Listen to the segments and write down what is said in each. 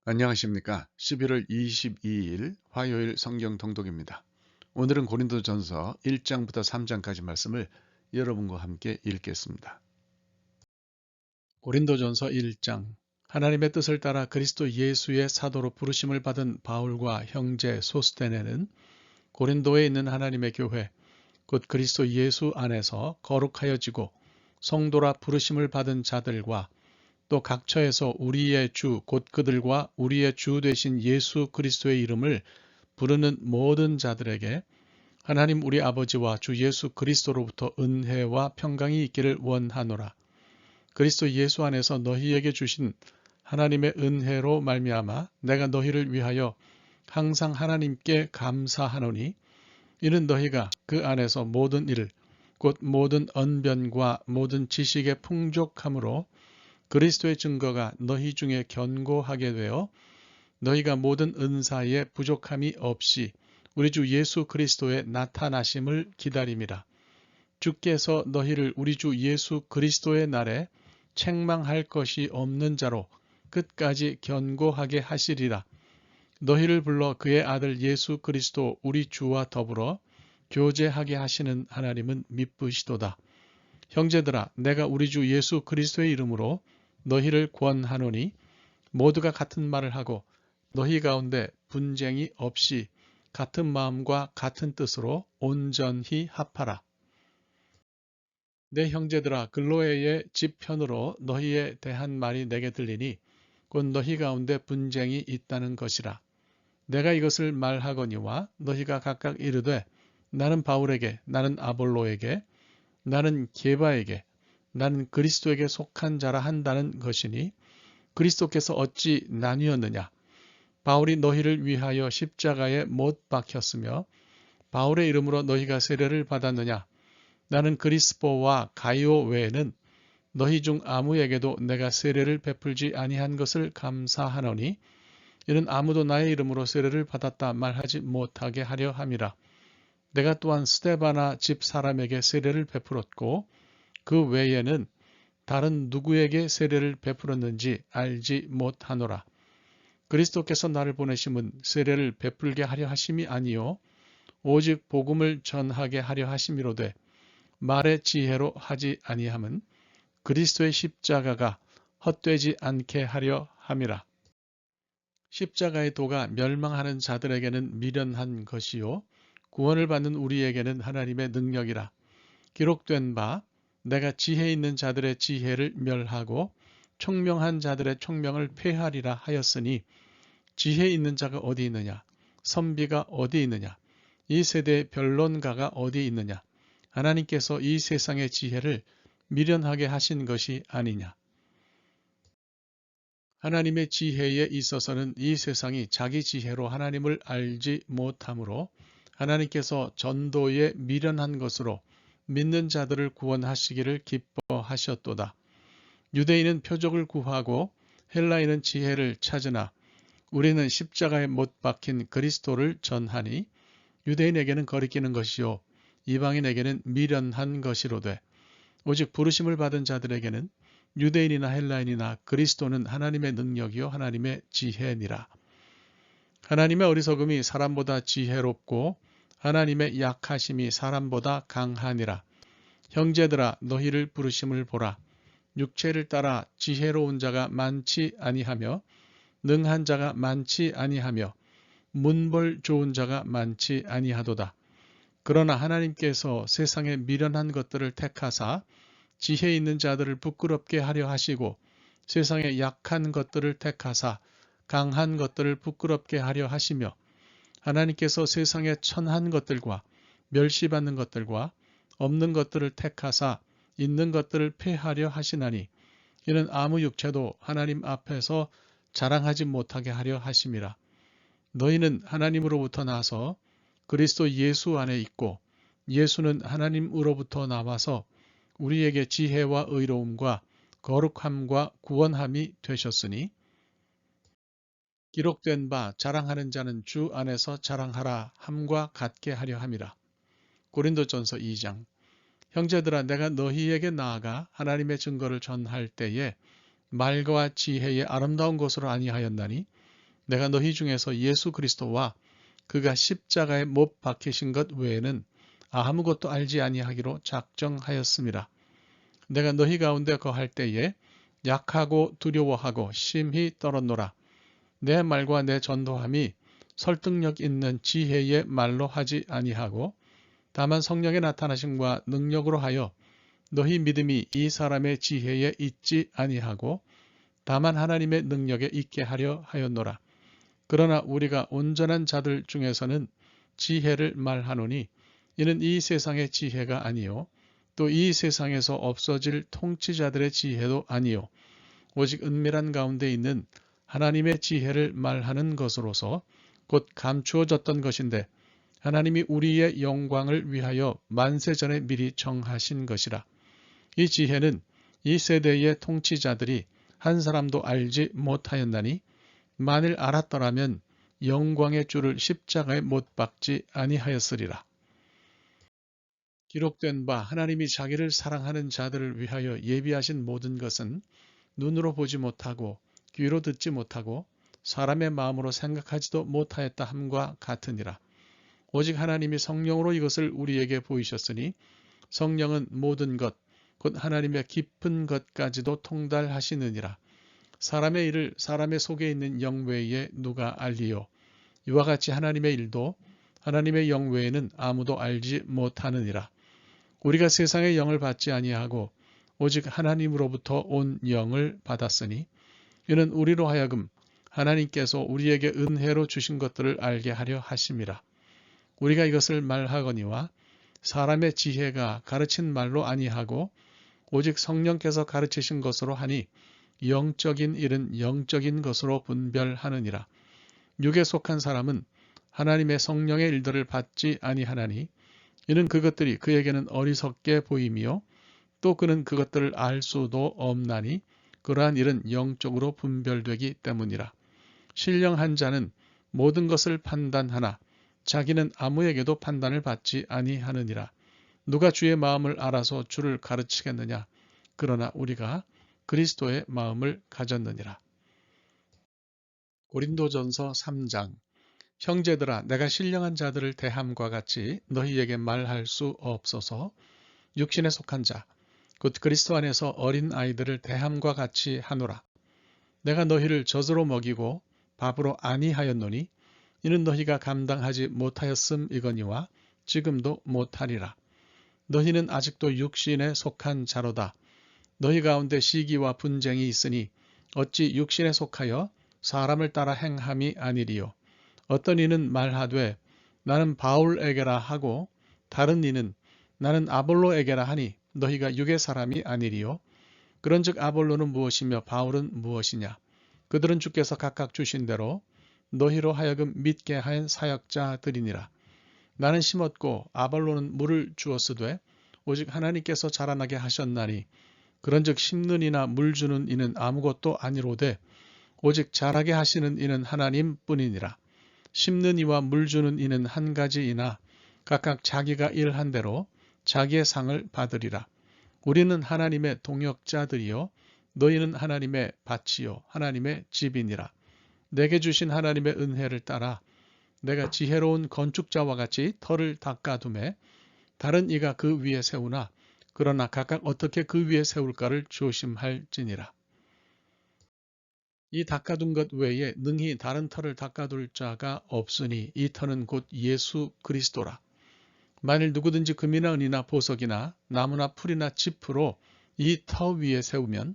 안녕하십니까. 11월 22일 화요일 성경 통독입니다. 오늘은 고린도전서 1장부터 3장까지 말씀을 여러분과 함께 읽겠습니다. 고린도전서 1장. 하나님의 뜻을 따라 그리스도 예수의 사도로 부르심을 받은 바울과 형제 소스테네는 고린도에 있는 하나님의 교회 곧 그리스도 예수 안에서 거룩하여지고 성도라 부르심을 받은 자들과 또 각처에서 우리의 주 곧 그들과 우리의 주 되신 예수 그리스도의 이름을 부르는 모든 자들에게 하나님 우리 아버지와 주 예수 그리스도로부터 은혜와 평강이 있기를 원하노라. 그리스도 예수 안에서 너희에게 주신 하나님의 은혜로 말미암아 내가 너희를 위하여 항상 하나님께 감사하노니 이는 너희가 그 안에서 모든 일 곧 모든 언변과 모든 지식의 풍족함으로 그리스도의 증거가 너희 중에 견고하게 되어 너희가 모든 은사에 부족함이 없이 우리 주 예수 그리스도의 나타나심을 기다림이라. 주께서 너희를 우리 주 예수 그리스도의 날에 책망할 것이 없는 자로 끝까지 견고하게 하시리라. 너희를 불러 그의 아들 예수 그리스도 우리 주와 더불어 교제하게 하시는 하나님은 미쁘시도다. 형제들아, 내가 우리 주 예수 그리스도의 이름으로 너희를 권하노니 모두가 같은 말을 하고 너희 가운데 분쟁이 없이 같은 마음과 같은 뜻으로 온전히 합하라. 내 형제들아, 글로에의 집 편으로 너희에 대한 말이 내게 들리니 곧 너희 가운데 분쟁이 있다는 것이라. 내가 이것을 말하거니와 너희가 각각 이르되 나는 바울에게, 나는 아볼로에게, 나는 게바에게, 나는 그리스도에게 속한 자라 한다는 것이니 그리스도께서 어찌 나뉘었느냐? 바울이 너희를 위하여 십자가에 못 박혔으며 바울의 이름으로 너희가 세례를 받았느냐? 나는 그리스포와 가이오 외에는 너희 중 아무에게도 내가 세례를 베풀지 아니한 것을 감사하노니 이는 아무도 나의 이름으로 세례를 받았다 말하지 못하게 하려 함이라. 내가 또한 스데바나 집 사람에게 세례를 베풀었고 그 외에는 다른 누구에게 세례를 베풀었는지 알지 못하노라. 그리스도께서 나를 보내심은 세례를 베풀게 하려 하심이 아니요 오직 복음을 전하게 하려 하심이로되 말의 지혜로 하지 아니함은 그리스도의 십자가가 헛되지 않게 하려 함이라. 십자가의 도가 멸망하는 자들에게는 미련한 것이요 구원을 받는 우리에게는 하나님의 능력이라. 기록된 바 내가 지혜 있는 자들의 지혜를 멸하고 총명한 자들의 총명을 폐하리라 하였으니 지혜 있는 자가 어디 있느냐? 선비가 어디 있느냐? 이 세대의 변론가가 어디 있느냐? 하나님께서 이 세상의 지혜를 미련하게 하신 것이 아니냐? 하나님의 지혜에 있어서는 이 세상이 자기 지혜로 하나님을 알지 못하므로 하나님께서 전도에 미련한 것으로 믿는 자들을 구원하시기를 기뻐하셨도다. 유대인은 표적을 구하고 헬라인은 지혜를 찾으나 우리는 십자가에 못 박힌 그리스도를 전하니 유대인에게는 거리끼는 것이요 이방인에게는 미련한 것이로되 오직 부르심을 받은 자들에게는 유대인이나 헬라인이나 그리스도는 하나님의 능력이요 하나님의 지혜니라. 하나님의 어리석음이 사람보다 지혜롭고 하나님의 약하심이 사람보다 강하니라. 형제들아 너희를 부르심을 보라. 육체를 따라 지혜로운 자가 많지 아니하며 능한 자가 많지 아니하며 문벌 좋은 자가 많지 아니하도다. 그러나 하나님께서 세상에 미련한 것들을 택하사 지혜 있는 자들을 부끄럽게 하려 하시고 세상에 약한 것들을 택하사 강한 것들을 부끄럽게 하려 하시며 하나님께서 세상에 천한 것들과 멸시받는 것들과 없는 것들을 택하사 있는 것들을 폐하려 하시나니 이는 아무 육체도 하나님 앞에서 자랑하지 못하게 하려 하심이라. 너희는 하나님으로부터 나서 그리스도 예수 안에 있고 예수는 하나님으로부터 나와서 우리에게 지혜와 의로움과 거룩함과 구원함이 되셨으니 기록된 바 자랑하는 자는 주 안에서 자랑하라 함과 같게 하려 함이라. 고린도전서 2장. 형제들아 내가 너희에게 나아가 하나님의 증거를 전할 때에 말과 지혜의 아름다운 것으로 아니하였나니 내가 너희 중에서 예수 그리스도와 그가 십자가에 못 박히신 것 외에는 아무것도 알지 아니하기로 작정하였음이라. 내가 너희 가운데 거할 때에 약하고 두려워하고 심히 떨었노라. 내 말과 내 전도함이 설득력 있는 지혜의 말로 하지 아니하고 다만 성령의 나타나심과 능력으로 하여 너희 믿음이 이 사람의 지혜에 있지 아니하고 다만 하나님의 능력에 있게 하려 하였노라. 그러나 우리가 온전한 자들 중에서는 지혜를 말하노니 이는 이 세상의 지혜가 아니요 또 이 세상에서 없어질 통치자들의 지혜도 아니요 오직 은밀한 가운데 있는 하나님의 지혜를 말하는 것으로서 곧 감추어졌던 것인데 하나님이 우리의 영광을 위하여 만세전에 미리 정하신 것이라. 이 지혜는 이 세대의 통치자들이 한 사람도 알지 못하였나니 만일 알았더라면 영광의 주를 십자가에 못 박지 아니하였으리라. 기록된 바 하나님이 자기를 사랑하는 자들을 위하여 예비하신 모든 것은 눈으로 보지 못하고 귀로 듣지 못하고 사람의 마음으로 생각하지도 못하였다 함과 같으니라. 오직 하나님이 성령으로 이것을 우리에게 보이셨으니 성령은 모든 것, 곧 하나님의 깊은 것까지도 통달하시느니라. 사람의 일을 사람의 속에 있는 영 외에 누가 알리요? 이와 같이 하나님의 일도 하나님의 영 외에는 아무도 알지 못하느니라. 우리가 세상의 영을 받지 아니하고 오직 하나님으로부터 온 영을 받았으니 이는 우리로 하여금 하나님께서 우리에게 은혜로 주신 것들을 알게 하려 하심이라. 우리가 이것을 말하거니와 사람의 지혜가 가르친 말로 아니하고 오직 성령께서 가르치신 것으로 하니 영적인 일은 영적인 것으로 분별하느니라. 육에 속한 사람은 하나님의 성령의 일들을 받지 아니하나니 이는 그것들이 그에게는 어리석게 보임이요 또 그는 그것들을 알 수도 없나니 그러한 일은 영적으로 분별되기 때문이라. 신령한 자는 모든 것을 판단하나 자기는 아무에게도 판단을 받지 아니하느니라. 누가 주의 마음을 알아서 주를 가르치겠느냐? 그러나 우리가 그리스도의 마음을 가졌느니라. 고린도전서 3장. 형제들아, 내가 신령한 자들을 대함과 같이 너희에게 말할 수 없어서 육신에 속한 자, 곧 그리스도 안에서 어린 아이들을 대함과 같이 하노라. 내가 너희를 젖으로 먹이고 밥으로 아니하였노니 이는 너희가 감당하지 못하였음이거니와 지금도 못하리라. 너희는 아직도 육신에 속한 자로다. 너희 가운데 시기와 분쟁이 있으니 어찌 육신에 속하여 사람을 따라 행함이 아니리요. 어떤 이는 말하되 나는 바울에게라 하고 다른 이는 나는 아볼로에게라 하니 너희가 육의 사람이 아니리요. 그런즉 아볼로는 무엇이며 바울은 무엇이냐? 그들은 주께서 각각 주신 대로 너희로 하여금 믿게 한 사역자들이니라. 나는 심었고 아볼로는 물을 주었으되 오직 하나님께서 자라나게 하셨나니 그런즉 심는 이나 물 주는 이는 아무것도 아니로되 오직 자라게 하시는 이는 하나님뿐이니라. 심는 이와 물 주는 이는 한 가지이나 각각 자기가 일한 대로 자기의 상을 받으리라. 우리는 하나님의 동역자들이요 너희는 하나님의 밭이요 하나님의 집이니라. 내게 주신 하나님의 은혜를 따라 내가 지혜로운 건축자와 같이 터를 닦아두매 다른 이가 그 위에 세우나 그러나 각각 어떻게 그 위에 세울까를 조심할지니라. 이 닦아둔 것 외에 능히 다른 터를 닦아둘 자가 없으니 이 터는 곧 예수 그리스도라. 만일 누구든지 금이나 은이나 보석이나 나무나 풀이나 짚으로 이 터 위에 세우면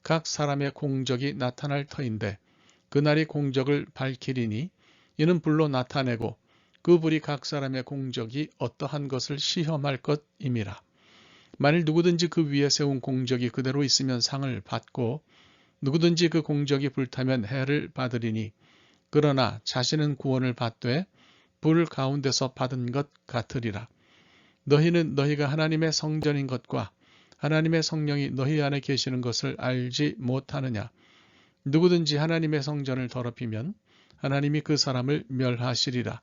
각 사람의 공적이 나타날 터인데 그날이 공적을 밝히리니 이는 불로 나타내고 그 불이 각 사람의 공적이 어떠한 것을 시험할 것임이라. 만일 누구든지 그 위에 세운 공적이 그대로 있으면 상을 받고 누구든지 그 공적이 불타면 해를 받으리니 그러나 자신은 구원을 받되 불 가운데서 받은 것 같으리라. 너희는 너희가 하나님의 성전인 것과 하나님의 성령이 너희 안에 계시는 것을 알지 못하느냐? 누구든지 하나님의 성전을 더럽히면 하나님이 그 사람을 멸하시리라.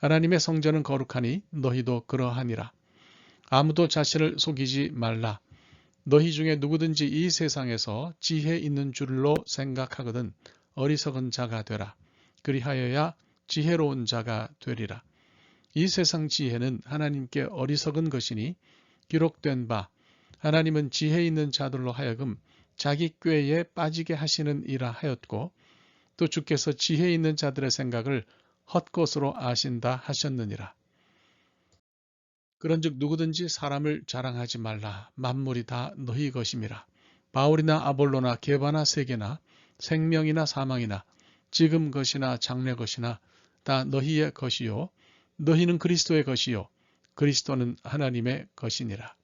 하나님의 성전은 거룩하니 너희도 그러하니라. 아무도 자신을 속이지 말라. 너희 중에 누구든지 이 세상에서 지혜 있는 줄로 생각하거든 어리석은 자가 되라. 그리하여야 지혜로운 자가 되리라. 이 세상 지혜는 하나님께 어리석은 것이니 기록된 바 하나님은 지혜 있는 자들로 하여금 자기 꾀에 빠지게 하시는 이라 하였고 또 주께서 지혜 있는 자들의 생각을 헛것으로 아신다 하셨느니라. 그런즉 누구든지 사람을 자랑하지 말라. 만물이 다 너희 것임이라. 바울이나 아볼로나 게바나 세계나 생명이나 사망이나 지금 것이나 장래 것이나 다 너희의 것이요 너희는 그리스도의 것이요 그리스도는 하나님의 것이니라.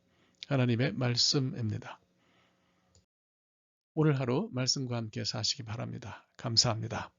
하나님의 말씀입니다. 오늘 하루 말씀과 함께 사시기 바랍니다. 감사합니다.